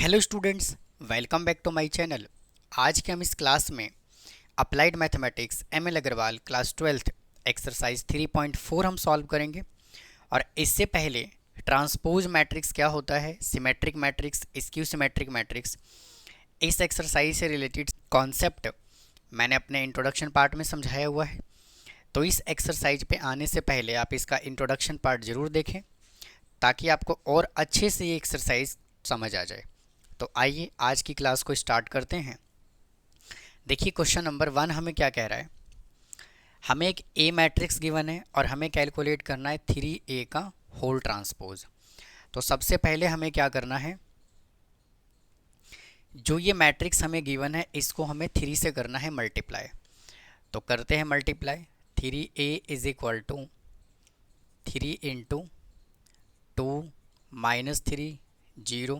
Hello students, welcome back to my channel. आज के हम इस क्लास में applied mathematics M L Agarwal class 12th exercise 3.4 हम सॉल्व करेंगे। और इससे पहले ट्रांसपोज मैट्रिक्स क्या होता है, symmetric matrix, skew symmetric matrix, इस एक्सरसाइज से रिलेटेड कॉन्सेप्ट मैंने अपने इंट्रोडक्शन पार्ट में समझाया हुआ है। तो इस एक्सरसाइज पे आने से पहले आप इसका इंट्रोडक्शन पार्ट ज़रूर देखें ताकि आपको और अच्छे से ये एक्सरसाइज समझ आ जाए। तो आइए आज की क्लास को स्टार्ट करते हैं। देखिए क्वेश्चन नंबर 1 हमें क्या कह रहा है। हमें एक ए मैट्रिक्स गिवन है और हमें कैलकुलेट करना है 3A का होल ट्रांसपोज। तो सबसे पहले हमें क्या करना है, जो ये मैट्रिक्स हमें गिवन है इसको हमें 3 से करना है मल्टीप्लाई। तो करते हैं multiply. 3A is equal to 3 into 2 -3 0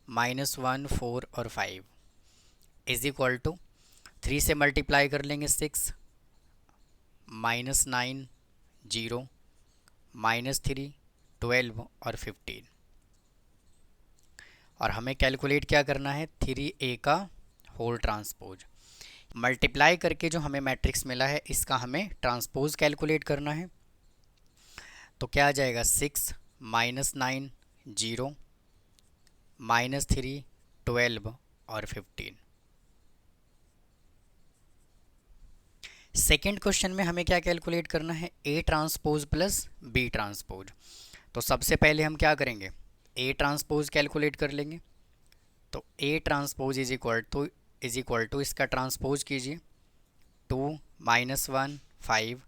-1 4 और 5 इज इक्वल टू 3 से मल्टीप्लाई कर लेंगे 6 -9 0 -3 12 और 15। और हमें कैलकुलेट क्या करना है, 3A का होल ट्रांसपोज। मल्टीप्लाई करके जो हमें मैट्रिक्स मिला है इसका हमें ट्रांसपोज कैलकुलेट करना है। तो क्या आ जाएगा, 6 -9 0 -3 12 और 15। सेकेंड क्वेश्चन में हमें क्या कैलकुलेट करना है, A transpose plus B transpose. तो सबसे पहले हम क्या करेंगे, ए ट्रांसपोज कैलकुलेट कर लेंगे। तो A transpose is equal to इसका ट्रांसपोज कीजिए, 2 -1 5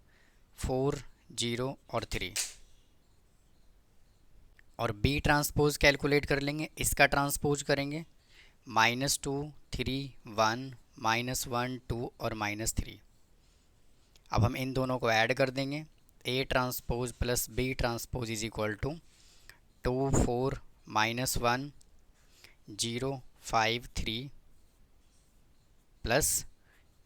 4 0 और 3। और बी ट्रांसपोज कैलकुलेट कर लेंगे, इसका ट्रांसपोज करेंगे, -2 3 1 -1 2 और -3। अब हम इन दोनों को ऐड कर देंगे, A transpose plus B transpose is equal to 2 4 -1 0 5 3 plus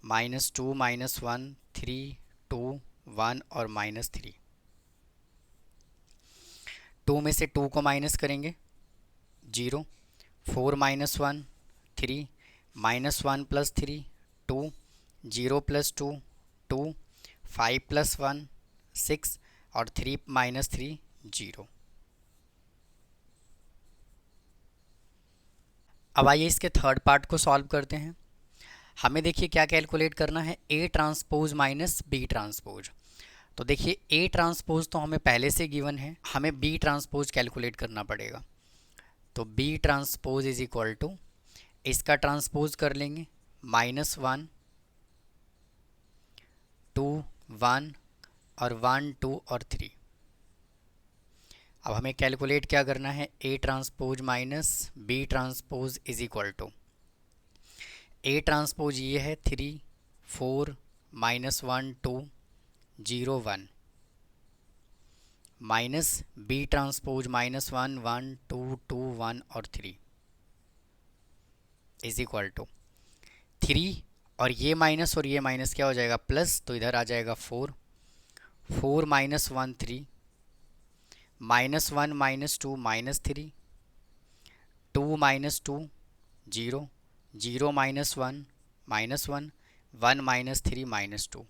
-2 -1 3 2 1 और -3। 2 में से 2 को माइनस करेंगे 0, 4 -1 3 -1 प्लस 3 2 0 प्लस 2 2 5 प्लस 1 6 और 3 -3 0। अब आइए इसके थर्ड पार्ट को सॉल्व करते हैं। हमें देखिए क्या कैलकुलेट करना है, A transpose minus B transpose. तो देखिए ए ट्रांसपोज तो हमें पहले से गिवन है, हमें बी ट्रांसपोज कैलकुलेट करना पड़ेगा। तो B transpose is equal to इसका ट्रांसपोज कर लेंगे, -1 2 1 और 1 2 और 3। अब हमें कैलकुलेट क्या करना है, A transpose minus B transpose is equal to, A transpose ये है 3 4 -1 2 0 1 माइनस बी ट्रांसपोज -1 1 2 2 1 और 3 इज इक्वल टू 3 और ये माइनस क्या हो जाएगा, प्लस। तो इधर आ जाएगा 4 4 -1 3 -1 -2 -3 2 -2 0 0 -1 -1 1 -3 -2।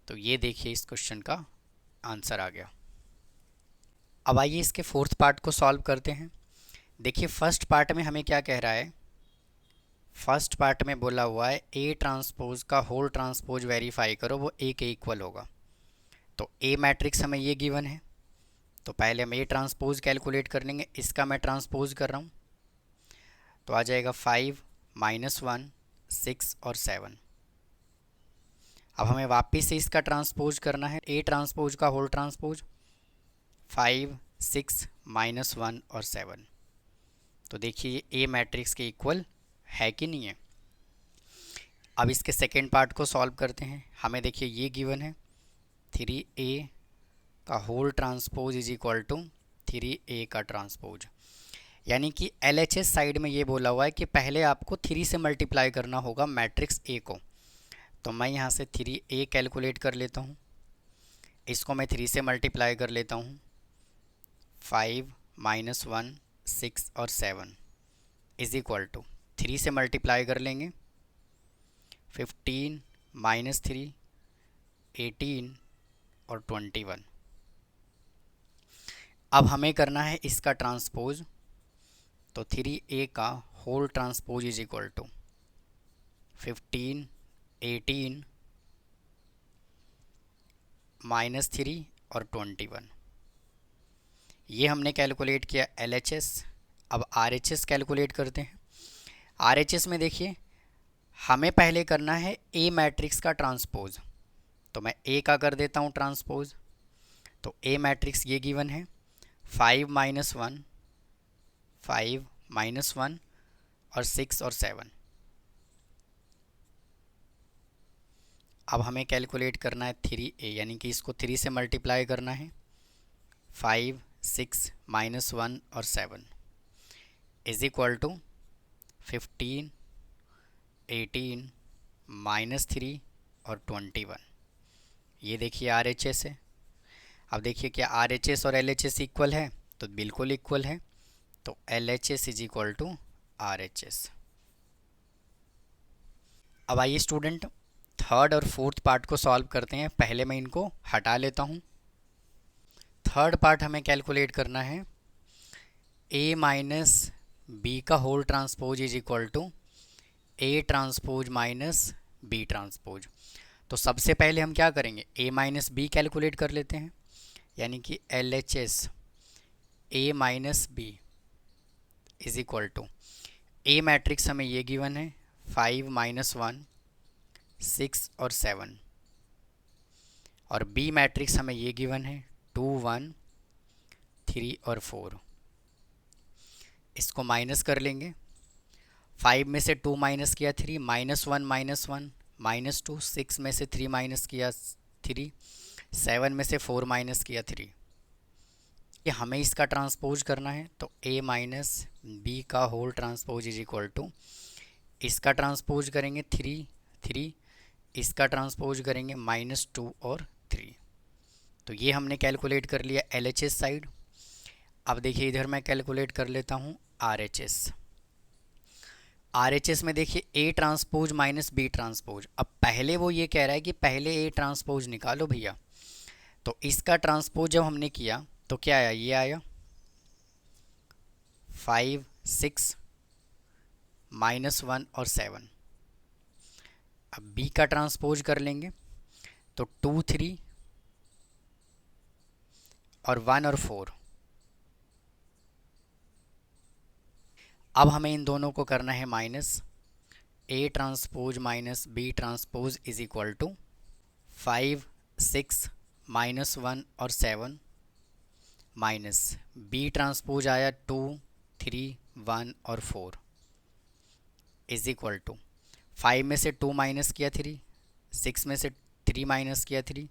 तो ये देखिए इस क्वेश्चन का आंसर आ गया। अब आइए इसके फोर्थ पार्ट को सॉल्व करते हैं। देखिए फर्स्ट पार्ट में हमें क्या कह रहा है, फर्स्ट पार्ट में बोला हुआ है ए ट्रांसपोज का होल ट्रांसपोज वेरीफाई करो, वो ए के इक्वल होगा। तो ए मैट्रिक्स हमें ये गिवन है, तो पहले हम ए ट्रांसपोज कैलकुलेट कर लेंगे। इसका मैं ट्रांसपोज कर रहा हूँ, तो आ जाएगा 5 -1 6 और 7। अब हमें वापस से इसका ट्रांसपोज करना है, ए ट्रांसपोज का होल ट्रांसपोज 5 6 -1 और 7। तो देखिए ए मैट्रिक्स के इक्वल है कि नहीं है। अब इसके सेकेंड पार्ट को सॉल्व करते हैं। हमें देखिए ये गिवन है 3A का whole transpose is equal to 3A का ट्रांसपोज, यानी कि LHS साइड में ये बोला हुआ है कि पहले आपको 3 से मल्टीप्लाई करना होगा मैट्रिक्स A को। तो मैं यहाँ से 3A कैलकुलेट कर लेता हूँ, इसको मैं 3 से मल्टीप्लाई कर लेता हूँ, 5 -1 6 और 7 इज इक्वल टू 3 से मल्टीप्लाई कर लेंगे, 15 माइनस 3, 18 और 21। अब हमें करना है इसका ट्रांसपोज, तो 3a का whole transpose is equal to 15, 18 minus 3 और 21। ये हमने कैलकुलेट किया LHS। अब RHS कैलकुलेट करते हैं। RHS में देखिए हमें पहले करना है A मैट्रिक्स का ट्रांसपोज, तो मैं A का कर देता हूँ ट्रांसपोज। तो A मैट्रिक्स ये गिवन है 5 माइनस 1, 5 माइनस 1 और 6 और 7। अब हमें कैलकुलेट करना है 3a, यानी कि इसको 3 से मल्टीप्लाई करना है, 5, 6 माइनस 1 और 7 इज इक्वल टू 15, 18 माइनस 3 और 21। ये देखिए RHS है। अब देखिए क्या RHS और LHS इक्वल है, तो बिल्कुल इक्वल है, तो LHS is equal to RHS। अब आइए स्टूडेंट थर्ड और फोर्थ पार्ट को सॉल्व करते हैं। पहले मैं इनको हटा लेता हूँ। थर्ड पार्ट हमें कैलकुलेट करना है A माइनस बी का whole transpose is equal to A transpose minus B transpose. तो सबसे पहले हम क्या करेंगे, A माइनस बी कैलकुलेट कर लेते हैं, यानी कि LHS A minus B is equal to A matrix हमें ये गिवन है 5 माइनस 1, 6 और 7, और B मैट्रिक्स हमें ये गिवन है 2, 1, 3 और 4। इसको माइनस कर लेंगे, 5 में से 2 माइनस किया 3, माइनस 1 माइनस 1 माइनस 2, 6 में से 3 माइनस किया 3, 7 में से 4 माइनस किया 3। ये हमें इसका ट्रांसपोज करना है, तो A माइनस बी का whole transpose is equal to, इसका ट्रांसपोज करेंगे 3, 3, इसका ट्रांसपोज करेंगे -2 और 3। तो ये हमने कैलकुलेट कर लिया LHS साइड। अब देखिए इधर मैं कैलकुलेट कर लेता हूँ RHS। RHS में देखिए A transpose minus B transpose. अब पहले वो ये कह रहा है कि पहले A ट्रांसपोज निकालो भैया, तो इसका ट्रांसपोज जब हमने किया तो क्या आया, ये आया 5, 6 -1 और 7। अब B का ट्रांसपोज कर लेंगे तो 2, 3 और 1 और 4। अब हमें इन दोनों को करना है minus, A transpose minus B transpose is equal to 5, 6 -1 और 7 माइनस B ट्रांसपोज आया 2, 3, 1 और 4 इज इक्वल टू 5 में से 2 माइनस किया 3, 6 में से 3 माइनस किया 3,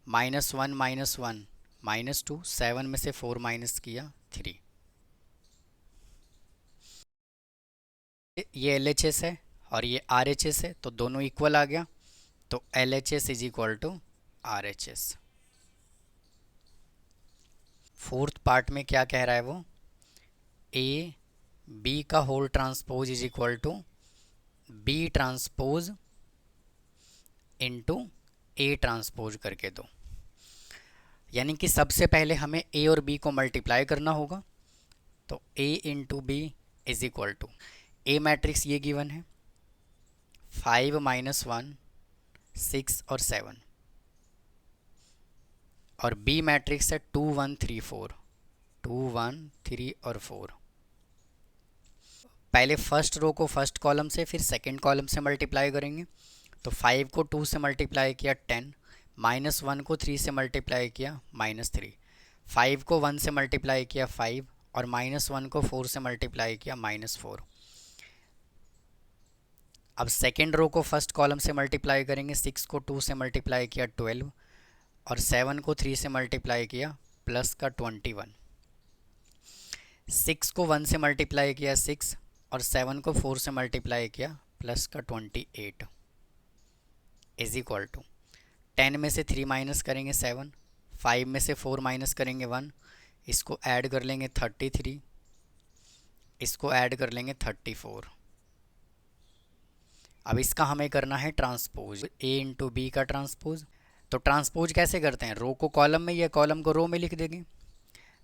-1 -1 -2, 7 में से 4 माइनस किया 3। ये LHS है और ये RHS है, तो दोनों इक्वल आ गया, तो LHS is equal to RHS। Fourth part में क्या कह रहा है वो, A B का whole transpose is equal to B transpose into A transpose करके दो, यानी कि सबसे पहले हमें A और B को मल्टीप्लाई करना होगा, तो A into B is equal to, A matrix ये गिवन है 5 माइनस 1, 6 और 7, और B मैट्रिक्स है 2, 1, 3, 4, 2, 1, 3 और 4। पहले फर्स्ट रो को फर्स्ट कॉलम से फिर सेकंड कॉलम से मल्टीप्लाई करेंगे, तो 5 को 2 से मल्टीप्लाई किया 10, -1 को 3 से मल्टीप्लाई किया -3, 5 को 1 से मल्टीप्लाई किया 5 और -1 को 4 से मल्टीप्लाई किया -4। अब सेकेंड रो को फर्स्ट कॉलम से मल्टीप्लाई करेंगे, 6 को 2 से मल्टीप्लाई किया 12 और 7 को 3 से मल्टीप्लाई किया प्लस का 21, 6 को 1 से मल्टीप्लाई किया 6 और 7 को 4 से मल्टीप्लाई किया प्लस का 28 इज इक्वल टू 10 में से 3 माइनस करेंगे 7, 5 में से 4 माइनस करेंगे 1, इसको ऐड कर लेंगे 33 इसको ऐड कर लेंगे 34। अब इसका हमें करना है ट्रांसपोज, ए इंटू बी का ट्रांसपोज। तो ट्रांसपोज कैसे करते हैं, रो को कॉलम में या कॉलम को रो में लिख देंगे।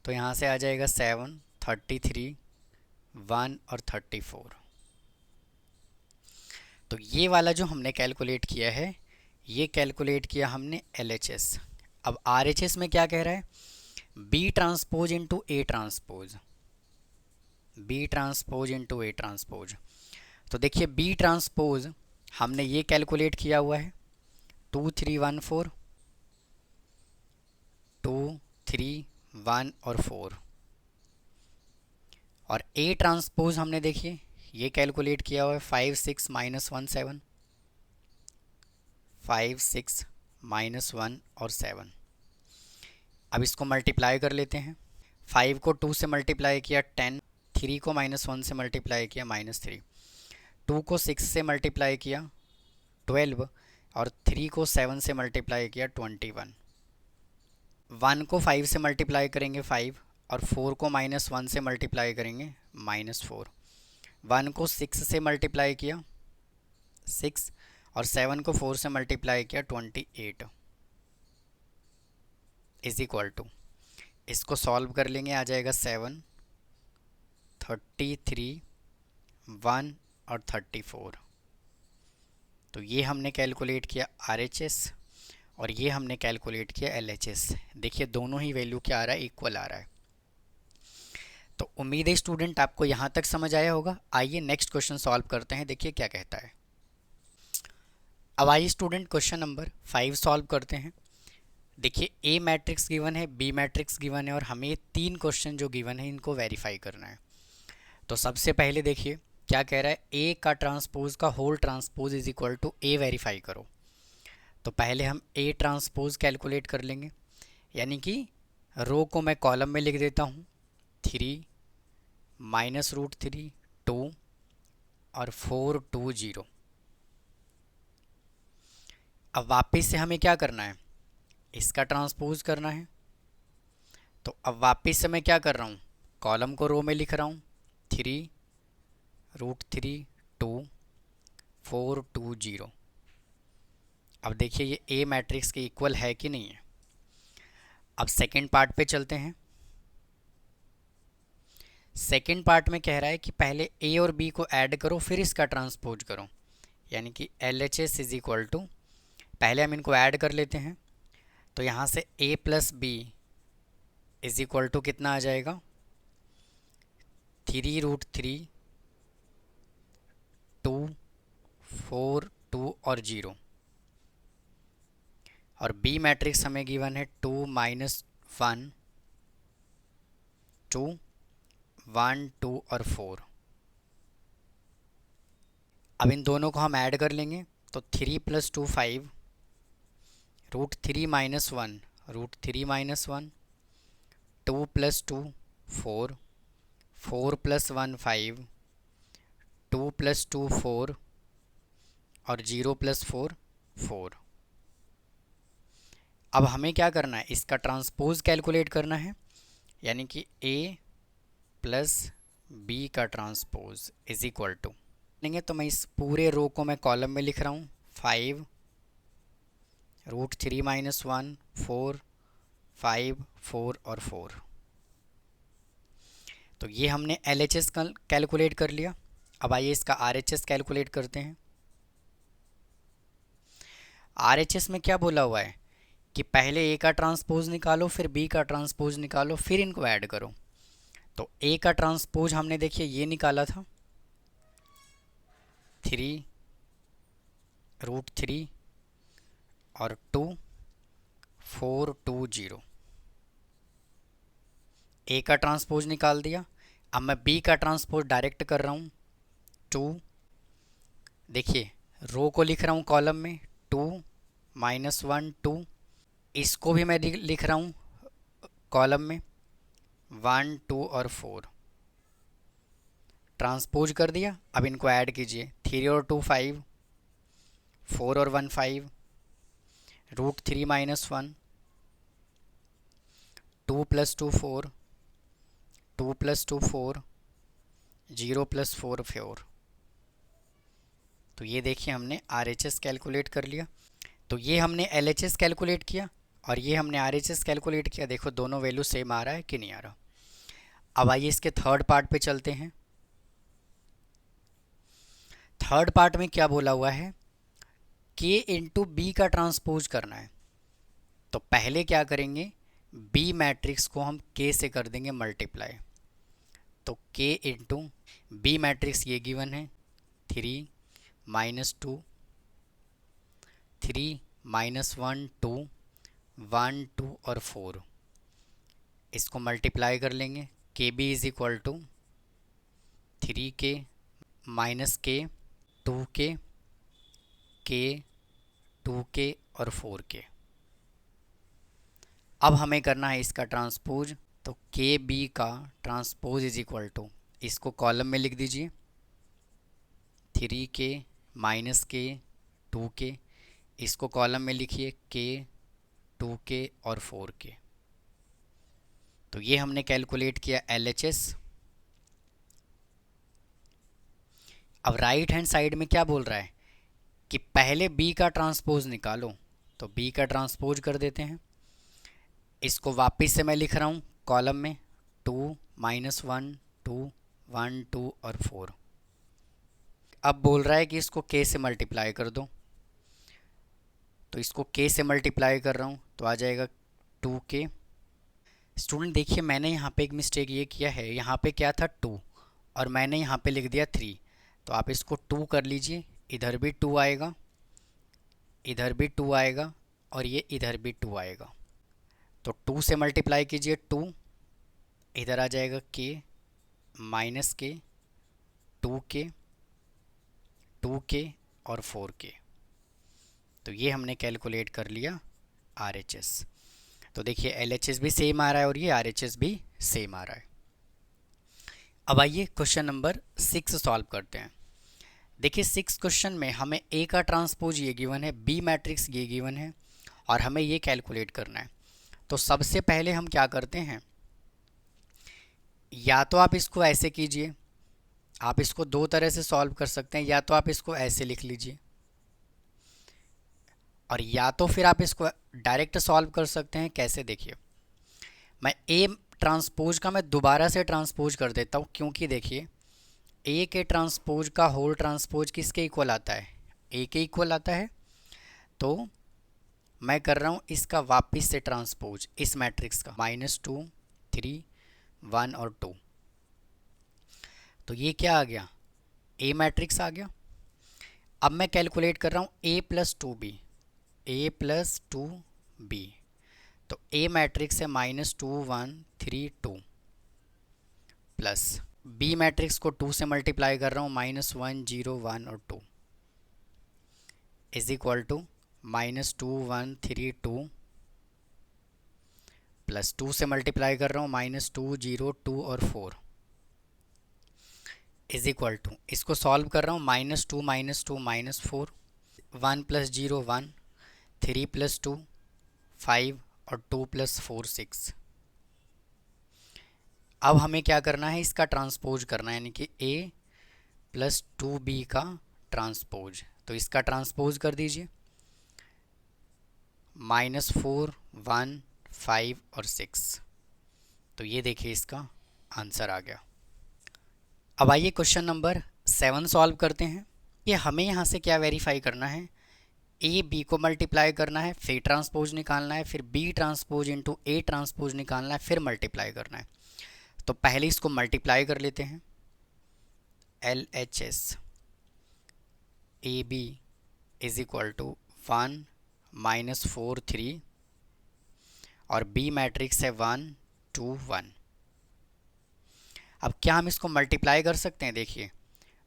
तो यहाँ से आ जाएगा 7, 33, 1 और 34। तो ये वाला जो हमने कैलकुलेट किया है, ये कैलकुलेट किया हमने LHS। अब RHS में क्या कह रहा है, B transpose into A transpose, B transpose into A transpose. तो देखिए बी ट्रांसपोज हमने ये कैलकुलेट किया हुआ है 2 3 1 4, 2 3 1 और 4। और ए ट्रांसपोज हमने देखिए ये कैलकुलेट किया हुआ है 5 6 -1 7, 5 6 -1 और 7। अब इसको मल्टीप्लाई कर लेते हैं। 5 को 2 से मल्टीप्लाई किया 10, 3 को -1 से मल्टीप्लाई किया -3, 2 को 6 से मल्टीप्लाई किया 12 और 3 को 7 से मल्टीप्लाई किया 21। 1 को 5 से मल्टीप्लाई करेंगे 5 और 4 को -1 से मल्टीप्लाई करेंगे -4। 1 को 6 से मल्टीप्लाई किया 6 और 7 को 4 से मल्टीप्लाई किया 28 इज इक्वल टू, इसको सॉल्व कर लेंगे, आ जाएगा 7, 33, 1 और 34। तो ये हमने कैलकुलेट किया RHS और ये हमने कैलकुलेट किया LHS। देखिए दोनों ही वैल्यू क्या आ रहा है, इक्वल आ रहा है। तो उम्मीद है स्टूडेंट आपको यहाँ तक समझ आया होगा। आइए नेक्स्ट क्वेश्चन सॉल्व करते हैं, देखिए क्या कहता है। अब आइए स्टूडेंट क्वेश्चन नंबर 5 सॉल्व करते हैं। देखिए ए मैट्रिक्स गिवन है, बी मैट्रिक्स गिवन है और हमें 3 क्वेश्चन जो गिवन है इनको वेरीफाई करना है। तो सबसे पहले देखिए क्या कह रहा है, ए का ट्रांसपोज का whole transpose is equal to A verify करो। तो पहले हम ए ट्रांसपोज कैलकुलेट कर लेंगे, यानी कि रो को मैं कॉलम में लिख देता हूँ 3 -√3 2 और 4 2 0। अब वापस से हमें क्या करना है, इसका ट्रांसपोज करना है। तो अब वापस से मैं क्या कर रहा हूँ, कॉलम को रो में लिख रहा हूँ 3√3 2 4 2 0। अब देखिए ये ए मैट्रिक्स के इक्वल है कि नहीं है। अब सेकेंड पार्ट पे चलते हैं। सेकेंड पार्ट में कह रहा है कि पहले ए और बी को ऐड करो फिर इसका ट्रांसपोज करो, यानी कि LHS इज इक्वल टू, पहले हम इनको ऐड कर लेते हैं। तो यहाँ से a plus B is equal to कितना आ जाएगा, 3√3 2 4 2 और 0। और बी मैट्रिक्स हमें गिवन है 2 -1 2 1 2 और 4। अब इन दोनों को हम ऐड कर लेंगे। तो 3 + 2 5, √3 -1 √3 -1, 2 + 2 4, 4 + 1 5, 2 + 2 4 और 0 + 4 4। अब हमें क्या करना है, इसका ट्रांसपोज कैलकुलेट करना है, यानी कि a प्लस बी का ट्रांसपोज इज इक्वल टू लेंगे। तो मैं इस पूरे रो को मैं कॉलम में लिख रहा हूँ 5 √3 -1 4 5 4 और 4। तो ये हमने LHS कैलकुलेट कर लिया। अब आइए इसका RHS कैलकुलेट करते हैं। RHS में क्या बोला हुआ है कि पहले ए का ट्रांसपोज निकालो फिर बी का ट्रांसपोज निकालो फिर इनको ऐड करो। तो ए का ट्रांसपोज हमने देखिए ये निकाला था 3√3 और 2 4 2 0। ए का ट्रांसपोज निकाल दिया। अब मैं बी का ट्रांसपोज डायरेक्ट कर रहा हूँ 2, देखिए रो को लिख रहा हूँ कॉलम में 2 -1 2, इसको भी मैं लिख रहा हूँ कॉलम में 1 2 और 4। ट्रांसपोज कर दिया। अब इनको ऐड कीजिए 3 और 2 5, 4 और 1 5, √3 -1, 2 + 2 4, 2 + 2 4, 0 + 4 4। तो ये देखिए हमने RHS कैलकुलेट कर लिया। तो ये हमने LHS कैलकुलेट किया और ये हमने RHS कैलकुलेट किया। देखो दोनों वैल्यू सेम आ रहा है कि नहीं आ रहा। अब आइए इसके थर्ड पार्ट पे चलते हैं। थर्ड पार्ट में क्या बोला हुआ है, K इंटू बी का ट्रांसपोज करना है। तो पहले क्या करेंगे, बी मैट्रिक्स को हम K से कर देंगे मल्टीप्लाई। तो K इंटू बी मैट्रिक्स ये गिवन है 3 -2 3 -1 2 1 2 और 4। इसको मल्टीप्लाई कर लेंगे। KB is equal to 3K -K 2K K 2K और 4K। अब हमें करना है इसका ट्रांसपोज। तो KB का ट्रांसपोज इज इक्वल टू, इसको कॉलम में लिख दीजिए 3K -K 2K, इसको कॉलम में लिखिए K 2K और 4K। तो ये हमने कैलकुलेट किया LHS। अब राइट हैंड साइड में क्या बोल रहा है कि पहले B का ट्रांसपोज निकालो। तो B का ट्रांसपोज कर देते हैं। इसको वापस से मैं लिख रहा हूँ कॉलम में 2 -1 2 1 2 और 4। अब बोल रहा है कि इसको K से मल्टीप्लाई कर दो। तो इसको K से मल्टीप्लाई कर रहा हूँ तो आ जाएगा 2K। स्टूडेंट देखिए मैंने यहाँ पे एक मिस्टेक ये किया है, यहाँ पे क्या था 2 और मैंने यहाँ पे लिख दिया 3। तो आप इसको 2 कर लीजिए, इधर भी 2 आएगा, इधर भी 2 आएगा और ये इधर भी 2 आएगा। तो 2 से मल्टीप्लाई कीजिए 2, इधर आ जाएगा K -K 2K 2K और 4K। तो ये हमने कैलकुलेट कर लिया RHS। तो देखिए LHS भी सेम आ रहा है और ये RHS भी सेम आ रहा है। अब आइए क्वेश्चन नंबर 6 सॉल्व करते हैं। देखिए 6 क्वेश्चन में हमें A का ट्रांसपोज ये गिवन है, B मैट्रिक्स ये गिवन है और हमें ये कैलकुलेट करना है। तो सबसे पहले हम क्या करते हैं, या तो आप इसको ऐसे कीजिए, आप इसको दो तरह से सॉल्व कर सकते हैं, या तो आप इसको ऐसे लिख लीजिए और या तो फिर आप इसको डायरेक्ट सॉल्व कर सकते हैं। कैसे, देखिए मैं A ट्रांसपोज का मैं दोबारा से ट्रांसपोज कर देता हूँ, क्योंकि देखिए A के ट्रांसपोज का होल ट्रांसपोज किसके इक्वल आता है, A के इक्वल आता है। तो मैं कर रहा हूँ इसका वापस से ट्रांसपोज इस मैट्रिक्स का -2 3 1 और 2। तो ये क्या आ गया, A मैट्रिक्स आ गया। अब मैं कैलकुलेट कर रहा हूँ A + 2B, A + 2B। तो A मैट्रिक्स है -2 1 3 2 प्लस B मैट्रिक्स को 2 से मल्टीप्लाई कर रहा हूँ -1 0 1 और 2 इज इक्वल टू -2 1 3 2 प्लस 2 से मल्टीप्लाई कर रहा हूँ -2 0 2 और 4 इज इक्वल टू, इसको सॉल्व कर रहा हूँ -2 -2 -4 1 + 0 1 3 + 2 5 और 2 + 4 6। अब हमें क्या करना है, इसका ट्रांसपोज करना है, यानी कि A + 2B का ट्रांसपोज। तो इसका ट्रांसपोज कर दीजिए -4 1 5 और 6। तो ये देखिए इसका आंसर आ गया। अब आइए क्वेश्चन नंबर 7 सॉल्व करते हैं। ये हमें यहाँ से क्या वेरीफाई करना है, A B को मल्टीप्लाई करना है, फिर ट्रांसपोज निकालना है, फिर B transpose into A transpose निकालना है, फिर मल्टीप्लाई करना है। तो पहले इसको मल्टीप्लाई कर लेते हैं। LHS AB is equal to 1 -4 3 और B मैट्रिक्स है 1 2 1। अब क्या हम इसको मल्टीप्लाई कर सकते हैं, देखिए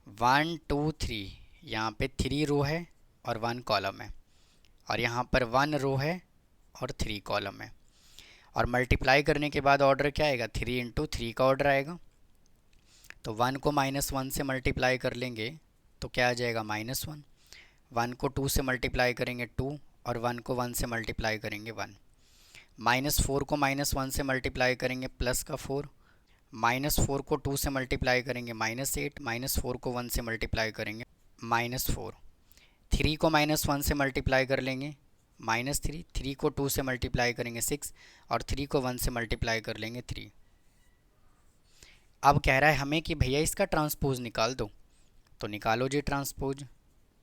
1 2 3, यहाँ पे 3 रो है और 1 कॉलम है, और यहाँ पर 1 रो है और 3 कॉलम है। और मल्टीप्लाई करने के बाद ऑर्डर क्या आएगा, 3 × 3 का ऑर्डर आएगा। तो 1 को -1 से मल्टीप्लाई कर लेंगे तो क्या आ जाएगा -1, 1 को 2 से मल्टीप्लाई करेंगे 2 और 1 को 1 से मल्टीप्लाई करेंगे 1, -4 को -1 से मल्टीप्लाई करेंगे प्लस का 4, -4 को 2 से मल्टीप्लाई करेंगे -8, -4 को 1 से मल्टीप्लाई करेंगे -4, 3 को -1 से मल्टीप्लाई कर लेंगे -3, 3 को 2 से मल्टीप्लाई करेंगे 6 और 3 को 1 से मल्टीप्लाई कर लेंगे 3। अब कह रहा है हमें कि भैया इसका ट्रांसपोज निकाल दो, तो निकालो जी ट्रांसपोज।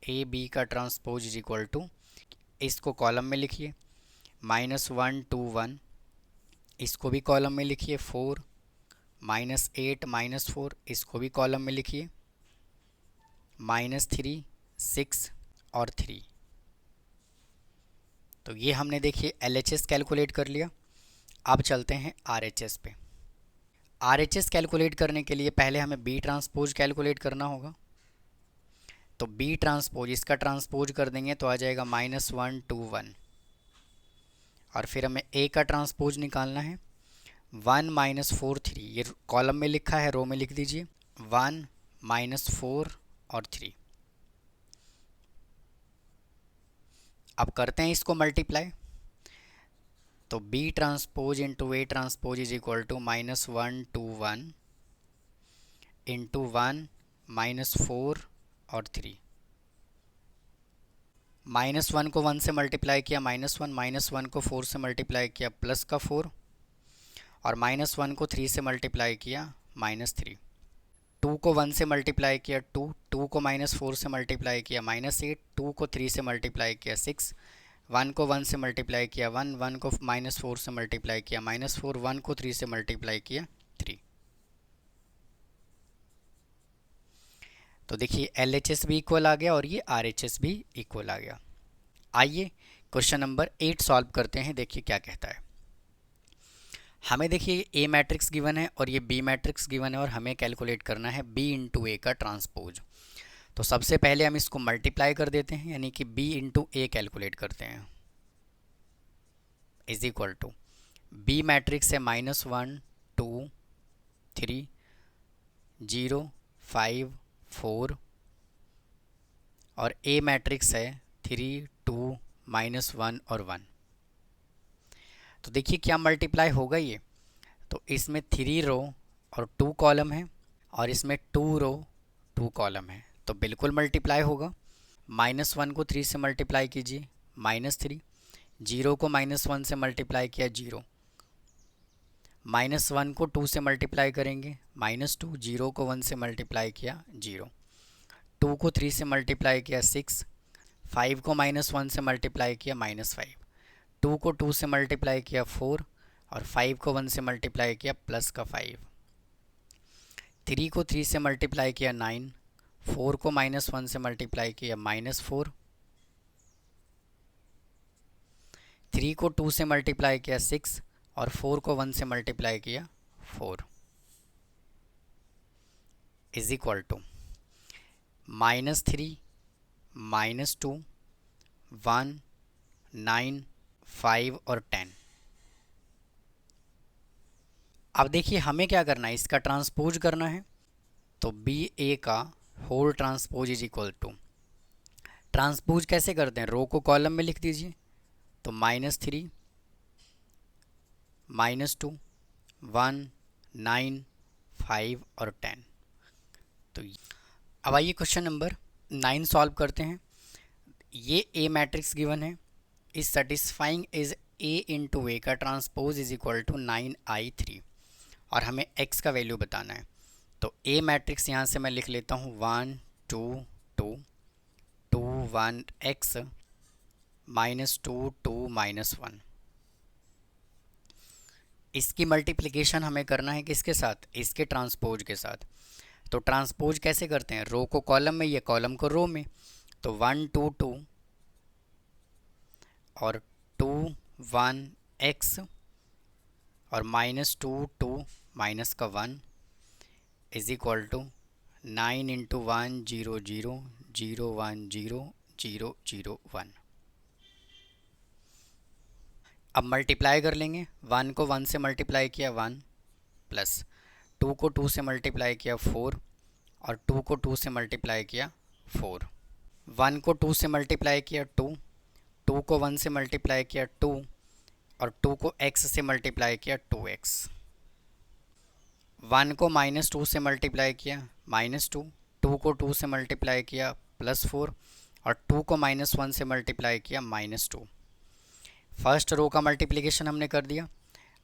ए बी का ट्रांसपोज इज इक्वल टू, इसको कॉलम में लिखिए -1 2 1, इसको भी कॉलम में लिखिए 4, -8 -4, इसको भी कॉलम में लिखिए -3 6 और 3। तो ये हमने देखिए LHS कैलकुलेट कर लिया। अब चलते हैं RHS पे। RHS कैलकुलेट करने के लिए पहले हमें B ट्रांसपोज कैलकुलेट करना होगा। तो B ट्रांसपोज, इसका ट्रांसपोज कर देंगे तो आ जाएगा -1 2 1, और फिर हमें A का ट्रांसपोज निकालना है 1 -4 3, ये कॉलम में लिखा है, रो में लिख दीजिए 1 -4 और 3। अब करते हैं इसको मल्टीप्लाई, तो B transpose into A transpose is equal to -1 2 1 into 1 -4 और 3। -1 को 1 से मल्टीप्लाई किया -1, -1 को 4 से मल्टीप्लाई किया प्लस का 4, और -1 को 3 से मल्टीप्लाई किया -3। 2 को 1 से मल्टीप्लाई किया 2, 2 को -4 से मल्टीप्लाई किया -8, 2 को 3 से मल्टीप्लाई किया 6, 1 को 1 से मल्टीप्लाई किया 1, 1 को -4 से मल्टीप्लाई किया -4, 1 को 3 से मल्टीप्लाई किया 3। तो देखिए LHS भी इक्वल आ गया और ये RHS भी इक्वल आ गया। आइए क्वेश्चन नंबर 8 सॉल्व करते हैं, देखिए क्या कहता है। हमें देखिए A मैट्रिक्स गिवन है और ये B मैट्रिक्स गिवन है, और हमें कैलकुलेट करना है B इंटू A का ट्रांसपोज। तो सबसे पहले हम इसको मल्टीप्लाई कर देते हैं, यानी कि B इंटू A कैलकुलेट करते हैं, is equal to B matrix है -1 2 3 0 5 4, और A मैट्रिक्स है 3 2 -1 और 1। तो देखिए क्या मल्टीप्लाई होगा ये, तो इसमें 3 रो और 2 कॉलम है, और इसमें 2 रो 2 कॉलम है, तो बिल्कुल मल्टीप्लाई होगा। -1 को 3 से मल्टीप्लाई कीजिए -3, 0 को -1 से मल्टीप्लाई किया 0, -1 को 2 से मल्टीप्लाई करेंगे -2, 0 को 1 से मल्टीप्लाई किया 0, 2 को 3 से मल्टीप्लाई किया 6, 5 को -1 से मल्टीप्लाई किया -5, 2 को 2 से मल्टीप्लाई किया 4, और 5 को 1 से मल्टीप्लाई किया प्लस का 5, 3 को 3 से मल्टीप्लाई किया 9, 4 को -1 से मल्टीप्लाई किया -4, 3 को 2 से मल्टीप्लाई किया 6, और 4 को 1 से मल्टीप्लाई किया 4, इज इक्वल टू -3 -2 1 9 5 और 10। अब देखिए हमें क्या करना है, इसका ट्रांसपोज करना है, तो BA का whole transpose is equal to, transpose कैसे करते हैं, रो को कॉलम में लिख दीजिए, तो -3 -2 1 9 5 और 10। तो अब आइए क्वेश्चन नंबर 9 सॉल्व करते हैं। ये A मैट्रिक्स गिवन है, is satisfying is A into A का transpose is equal to 9I3, और हमें x का वैल्यू बताना है। तो A मैट्रिक्स यहाँ से मैं लिख लेता हूँ 1 2 2 2 1 x -2 2 -1। इसकी मल्टीप्लिकेशन हमें करना है किसके साथ, इसके ट्रांसपोज के साथ। तो ट्रांसपोज कैसे करते हैं, रो को कॉलम में, ये कॉलम को रो में, तो 1 2 2 और 2 1 x और -2 2 माइनस का 1 इज इक्वल टू 9 इंटू 1 0 0 0 1 0 0 0 1। अब मल्टीप्लाई कर लेंगे, 1 को 1 से मल्टीप्लाई किया 1, प्लस 2 को 2 से मल्टीप्लाई किया 4, और 2 को 2 से मल्टीप्लाई किया 4, 1 को 2 से मल्टीप्लाई किया 2, 2 को 1 से मल्टीप्लाई किया 2, और 2 को x से मल्टीप्लाई किया 2x, 1 को -2 से मल्टीप्लाई किया -2, 2 को 2 से मल्टीप्लाई किया +4 और 2 को -1 से मल्टीप्लाई किया -2। फर्स्ट रो का मल्टीप्लिकेशन हमने कर दिया।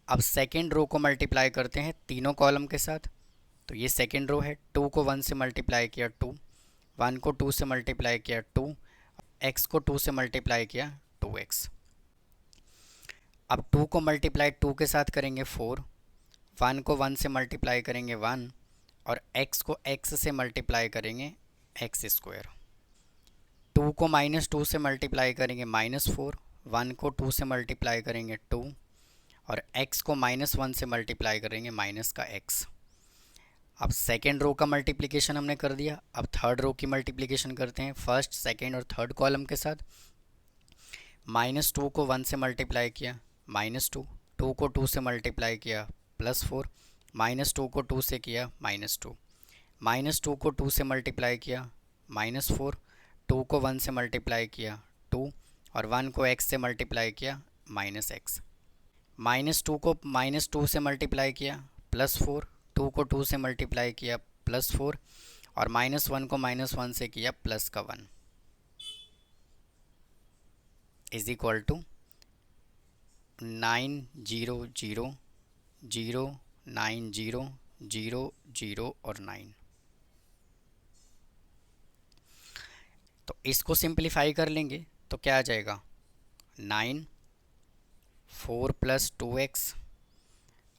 अब सेकेंड रो को मल्टीप्लाई करते हैं तीनों कॉलम के साथ। तो ये सेकेंड रो है, 2 को 1 से मल्टीप्लाई किया 2, 1 को 2 से मल्टीप्लाई किया 2, x को 2 से मल्टीप्लाई किया 2x। अब 2 को मल्टीप्लाई 2 के साथ करेंगे 4, 1 को 1 से मल्टीप्लाई करेंगे 1 और x को x से मल्टीप्लाई करेंगे x²। 2 को -2 से मल्टीप्लाई करेंगे -4, 1 को 2 से मल्टीप्लाई करेंगे 2 और x को -1 से मल्टीप्लाई करेंगे माइनस का x। अब सेकेंड रो का मल्टीप्लिकेशन हमने कर दिया। अब थर्ड रो की मल्टीप्लिकेशन करते हैं फर्स्ट सेकेंड और थर्ड कॉलम के साथ। -2 को 1 से मल्टीप्लाई किया -2, 2 को 2 से मल्टीप्लाई किया +4, -2 को 2 से किया -2, -2 को 2 से मल्टीप्लाई किया -4, 2 को 1 से मल्टीप्लाई किया 2 और 1 को x से मल्टीप्लाई किया -x। -2 को -2 से मल्टीप्लाई किया +4, 2 को 2 से मल्टीप्लाई किया +4 और -1 को -1 से किया +1 इज इक्वल टू 9 0 0 0 9 0 0 0 और 9। तो इसको सिंप्लीफाई कर लेंगे तो क्या आ जाएगा 9 4 + 2x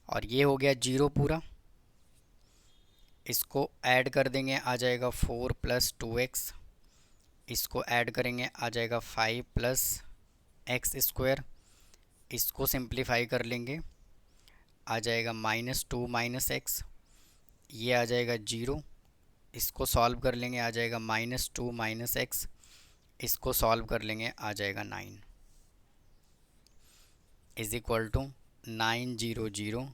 और ये हो गया 0 पूरा। इसको ऐड कर देंगे आ जाएगा 4 + 2x, इसको ऐड करेंगे आ जाएगा 5 + x²। इसको सिंप्लीफाई कर लेंगे आ जाएगा -2 - x, ये आ जाएगा 0। इसको सॉल्व कर लेंगे आ जाएगा -2 - x, इसको सॉल्व कर लेंगे आ जाएगा 9 इज इक्वल टू 9 0 0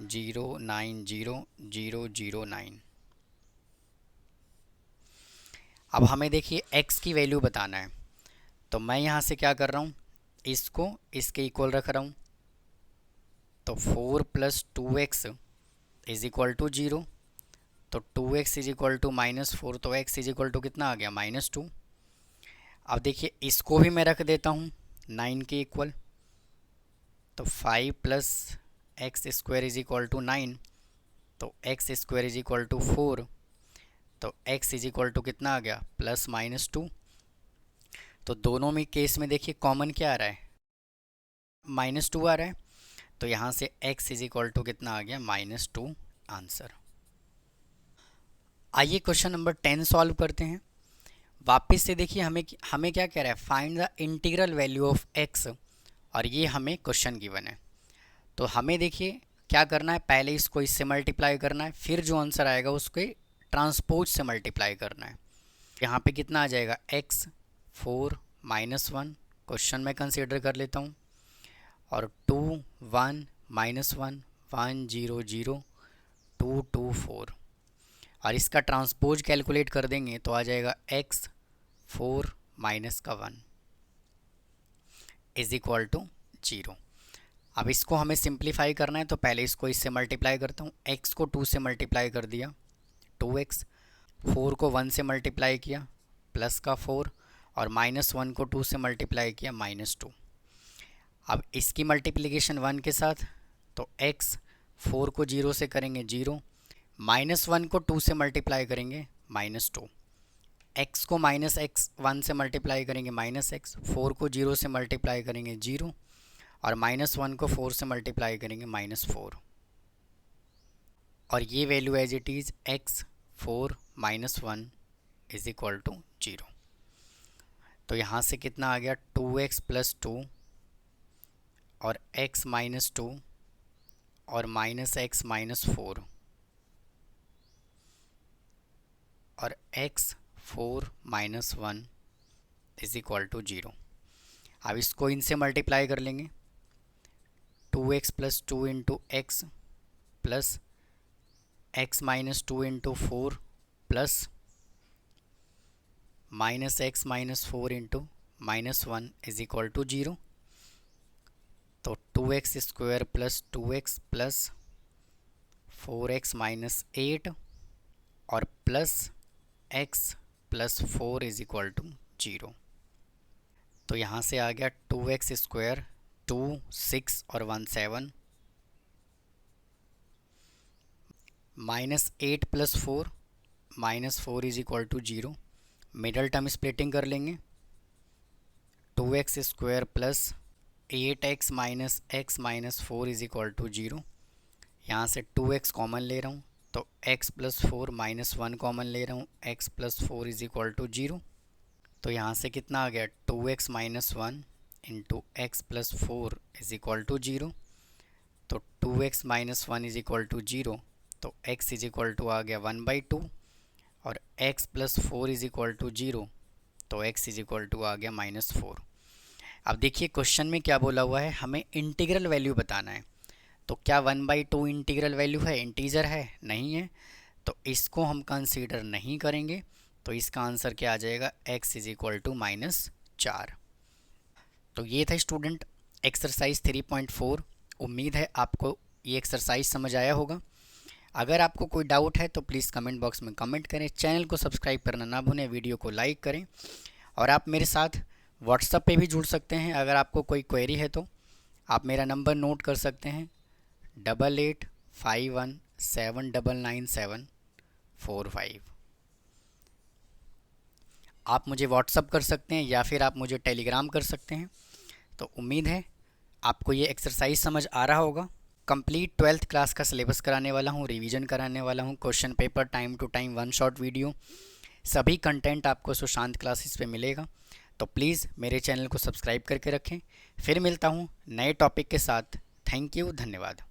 0 9 0 0 0 9। अब हमें देखिए x की वैल्यू बताना है, तो मैं यहाँ से क्या कर रहा हूँ, इसको इसके इक्वल रख रहा हूँ। तो 4 + 2x इज इक्वल टू 0, तो 2x इज इक्वल टू -4, तो x इज इक्वल टू कितना आ गया -2। अब देखिए इसको भी मैं रख देता हूँ 9 के इक्वल, तो 5 + x² इज इक्वल टू 9, तो x² इज इक्वल टू 4, तो x इज इक्वल टू कितना आ गया +-2। तो दोनों में केस में देखिए कॉमन क्या आ रहा है -2 आ रहा है, तो यहाँ से x इज इक्वल टू कितना आ गया -2 आंसर। आइए क्वेश्चन नंबर 10 सॉल्व करते हैं। वापस से देखिए हमें क्या कह रहा है, find the integral value of x, और ये हमें क्वेश्चन गिवन है। तो हमें देखिए क्या करना है, पहले इसको इससे मल्टीप्लाई करना है, फिर जो आंसर आएगा उसके ट्रांसपोज से मल्टीप्लाई करना है। यहाँ पे कितना आ जाएगा x 4 - 1 क्वेश्चन में कंसीडर कर लेता हूँ, और 2 1 -1 1 0 0 2 2 4, और इसका ट्रांसपोज कैलकुलेट कर देंगे तो आ जाएगा x 4 - 1 इज इक्वल टू 0। अब इसको हमें सिंप्लीफाई करना है, तो पहले इसको इससे मल्टीप्लाई करता हूँ। x को 2 से मल्टीप्लाई कर दिया 2x, 4 को 1 से मल्टीप्लाई किया +4 और -1 को 2 से मल्टीप्लाई किया -2। अब इसकी मल्टीप्लिकेशन 1 के साथ, तो x 4 को 0 से करेंगे 0, -1 को 2 से मल्टीप्लाई करेंगे -2, x को -1 से मल्टीप्लाई करेंगे -x, 4 को 0 से मल्टीप्लाई करेंगे 0 और -1 को 4 से मल्टीप्लाई करेंगे -4, और ये value as it is x 4 - 1 is equal to 0। तो यहाँ से कितना आ गया 2x + 2 और x - 2 और -x - 4 और x 4 - 1 इज इक्वल टू 0। अब इसको इनसे मल्टीप्लाई कर लेंगे, 2x + 2 into x plus x - 2 into 4 plus -x - 4 into -1 is equal to 0। तो 2x² + 2x plus 4x minus 8 और plus x plus 4 is equal to 0। तो यहाँ से आ गया 2x स्क्वायर 2 6 और 1 7 minus 8 plus 4 minus 4 is equal to 0। Middle term splitting कर लेंगे 2x square plus 8x minus x minus 4 is equal to 0। यहाँ से 2x कॉमन ले रहा हूँ तो x प्लस 4 माइनस 1 कॉमन ले रहा हूँ x plus 4 is equal to 0। तो यहाँ से कितना आ गया 2x minus 1 into x plus 4 is equal to 0। तो 2x minus 1 is equal to 0 तो x इज इक्वल टू आ गया 1/2 और x plus 4 is equal to 0 तो x इज इक्वल टू आ गया -4। अब देखिए क्वेश्चन में क्या बोला हुआ है, हमें इंटीग्रल वैल्यू बताना है। तो क्या 1/2 इंटीग्रल वैल्यू है, इंटीजर है? नहीं है, तो इसको हम कंसीडर नहीं करेंगे। तो इसका आंसर क्या आ जाएगा, x इज इक्वल टू -4। तो ये था स्टूडेंट एक्सरसाइज 3.4। उम्मीद है आपको ये एक्सरसाइज समझ आया होगा। अगर आपको कोई डाउट है तो प्लीज़ कमेंट बॉक्स में कमेंट करें। चैनल को सब्सक्राइब करना ना भूलें, वीडियो को लाइक करें और आप मेरे साथ व्हाट्सएप पे भी जुड़ सकते हैं। अगर आपको कोई क्वेरी है तो आप मेरा नंबर नोट कर सकते हैं 8851799745। आप मुझे व्हाट्सअप कर सकते हैं या फिर आप मुझे टेलीग्राम कर सकते हैं। तो उम्मीद है आपको ये एक्सरसाइज समझ आ रहा होगा। कंप्लीट 12th क्लास का सिलेबस कराने वाला हूँ, रिवीजन कराने वाला हूँ, question paper time to time, 1 shot video, सभी कंटेंट आपको सुशांत क्लासेस पे मिलेगा। तो प्लीज़ मेरे चैनल को सब्सक्राइब करके रखें। फिर मिलता हूँ नए टॉपिक के साथ। थैंक यू, धन्यवाद।